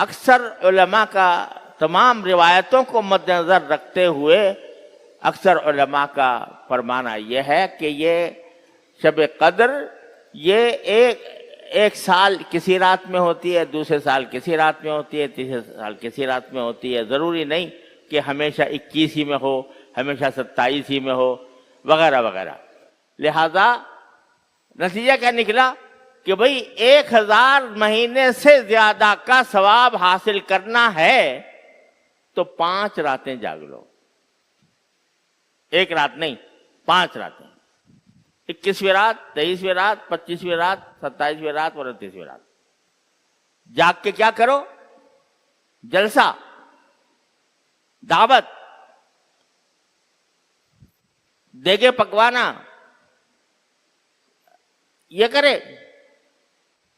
اکثر علماء کا تمام روایتوں کو مد نظر رکھتے ہوئے اکثر علماء کا فرمانا یہ ہے کہ یہ شب قدر یہ ایک سال کسی رات میں ہوتی ہے، دوسرے سال کسی رات میں ہوتی ہے، تیسرے سال کسی رات میں ہوتی ہے. ضروری نہیں کہ ہمیشہ 21 ہی میں ہو، ہمیشہ 27 ہی میں ہو، وغیرہ وغیرہ. لہذا نتیجہ کیا نکلا کہ بھئی 1000 مہینے سے زیادہ کا ثواب حاصل کرنا ہے تو 5 راتیں جاگ لو. 1 رات نہیں، 5 راتیں. 21ویں رات، 23ویں رات، 25ویں رات، 27ویں رات اور 29ویں رات جاگ کے کیا کرو؟ جلسہ، دعوت، دیگے پکوانا یہ کرے،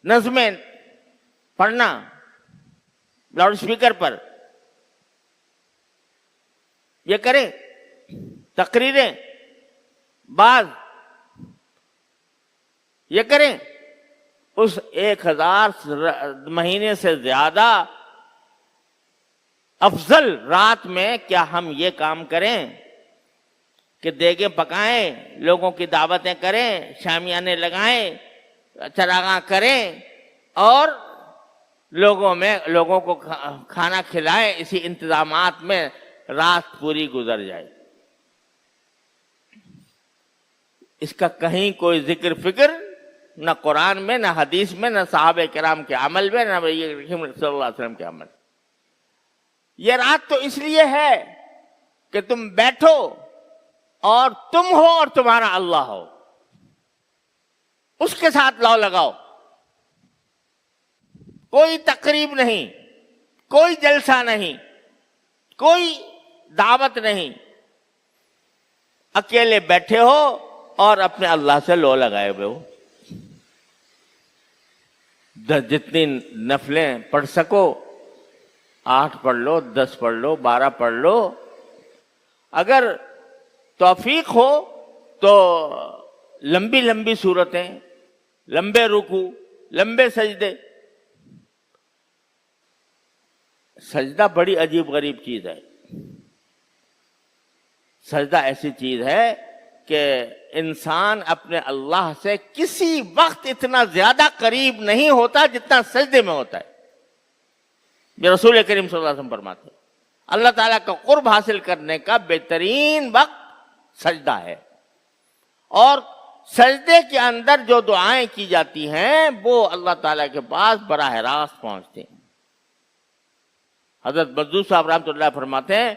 نظمیں پڑھنا لاؤڈ سپیکر پر یہ کریں، تقریریں بعض یہ کریں. اس 1000 مہینے سے زیادہ افضل رات میں کیا ہم یہ کام کریں کہ دیگیں پکائیں، لوگوں کی دعوتیں کریں، شامیانے لگائیں، چراغاں کریں اور لوگوں کو کھانا کھلائیں. اسی انتظامات میں رات پوری گزر جائے. اس کا کہیں کوئی ذکر فکر نہ قرآن میں، نہ حدیث میں، نہ صحابہ کرام کے عمل میں، نہ نبی کریم صلی اللہ علیہ وسلم کے عمل. یہ رات تو اس لیے ہے کہ تم بیٹھو اور تم ہو اور تمہارا اللہ ہو، اس کے ساتھ لاؤ لگاؤ. کوئی تقریب نہیں، کوئی جلسہ نہیں، کوئی دعوت نہیں. اکیلے بیٹھے ہو اور اپنے اللہ سے لو لگائے ہوئے ہو. جتنی نفلیں پڑھ سکو 8 پڑھ لو، 10 پڑھ لو، 12 پڑھ لو. اگر توفیق ہو تو لمبی لمبی صورتیں، لمبے رکوع، لمبے سجدے. سجدہ بڑی عجیب غریب چیز ہے. سجدہ ایسی چیز ہے کہ انسان اپنے اللہ سے کسی وقت اتنا زیادہ قریب نہیں ہوتا جتنا سجدے میں ہوتا ہے. یہ رسول کریم صلی اللہ علیہ وسلم فرماتے ہیں اللہ تعالیٰ کا قرب حاصل کرنے کا بہترین وقت سجدہ ہے. اور سجدے کے اندر جو دعائیں کی جاتی ہیں وہ اللہ تعالیٰ کے پاس براہ راست پہنچتے ہیں. حضرت بدوس صاحب رحمۃ اللہ فرماتے ہیں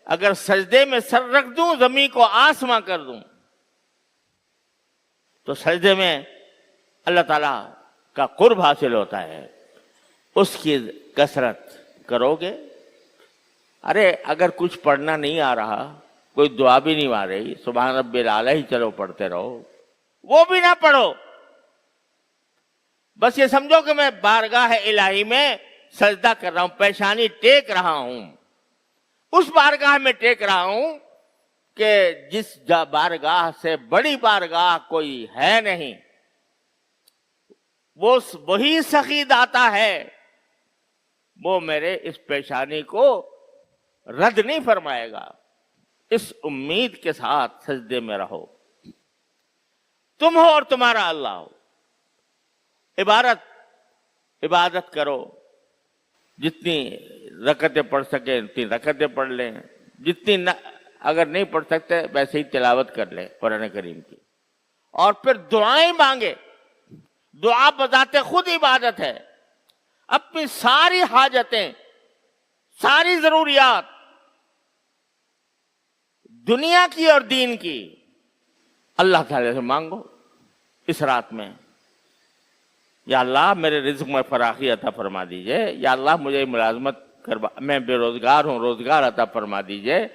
اگر سجدے میں سر رکھ دوں زمین کو آسماں کر دوں. تو سجدے میں اللہ تعالیٰ کا قرب حاصل ہوتا ہے. اس کی کثرت کرو گے. ارے اگر کچھ پڑھنا نہیں آ رہا، کوئی دعا بھی نہیں آ رہی، سبحان ربی الاعلی ہی چلو پڑھتے رہو، وہ بھی نہ پڑھو. بس یہ سمجھو کہ میں بارگاہ الہی میں سجدہ کر رہا ہوں، پیشانی ٹیک رہا ہوں. اس بارگاہ میں ٹیک رہا ہوں کہ جس بارگاہ سے بڑی بارگاہ کوئی ہے نہیں. وہی سخی داتا ہے، وہ میرے اس پیشانی کو رد نہیں فرمائے گا. اس امید کے ساتھ سجدے میں رہو. تم ہو اور تمہارا اللہ ہو. عبادت کرو. جتنی رکعتیں پڑھ سکیں اتنی رکعتیں پڑھ لیں. جتنی اگر نہیں پڑھ سکتے ویسے ہی تلاوت کر لیں قرآن کریم کی. اور پھر دعائیں مانگے. دعا بذات خود عبادت ہے. اپنی ساری حاجتیں، ساری ضروریات دنیا کی اور دین کی اللہ تعالی سے مانگو اس رات میں. یا اللہ میرے رزق میں فراخی عطا فرما دیجئے. یا اللہ مجھے ملازمت میں بے روزگار ہوں، روزگار عطا فرما دیجئے.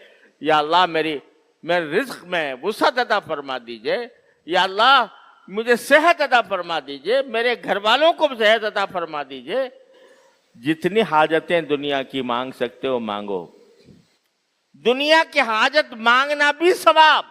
یا اللہ میرے رزق میں وسعت عطا فرما دیجئے. یا اللہ مجھے صحت عطا فرما دیجئے. میرے گھر والوں کو صحت عطا فرما دیجئے. جتنی حاجتیں دنیا کی مانگ سکتے ہو مانگو. دنیا کی حاجت مانگنا بھی ثواب.